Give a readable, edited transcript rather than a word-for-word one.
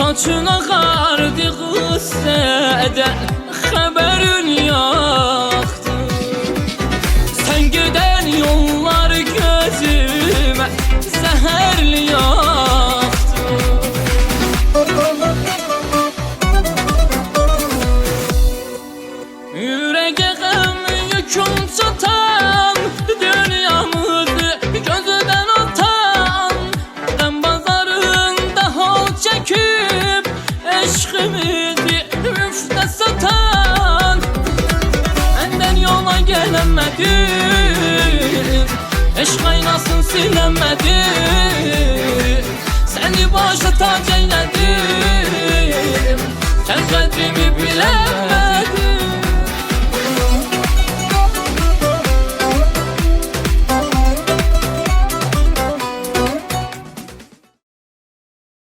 saçın ağardı qüssədən, xəbərin yoxdur. Sən gedən yollar gözümə zəhərli yoxdur. Ürəyə qəm yükün çatan, dünyamızı gözdən atan, qəm bazarında hal çəkib eşqimizi müftə satan. Məndən yola gələmədim, eşq aynasın siləmədim, səni başa tac eylədim, sən qədrimi biləmə.